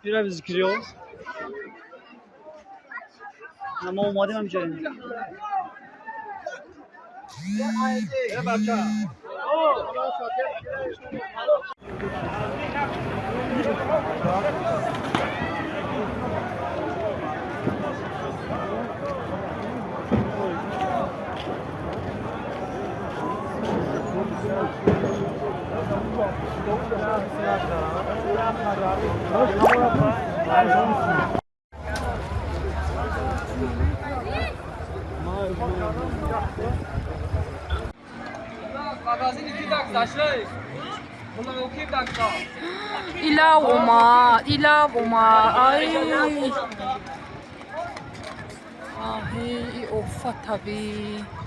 میره ذکریو ما اومدیم همینجا İlavoma. Ay. Ay, of tabii.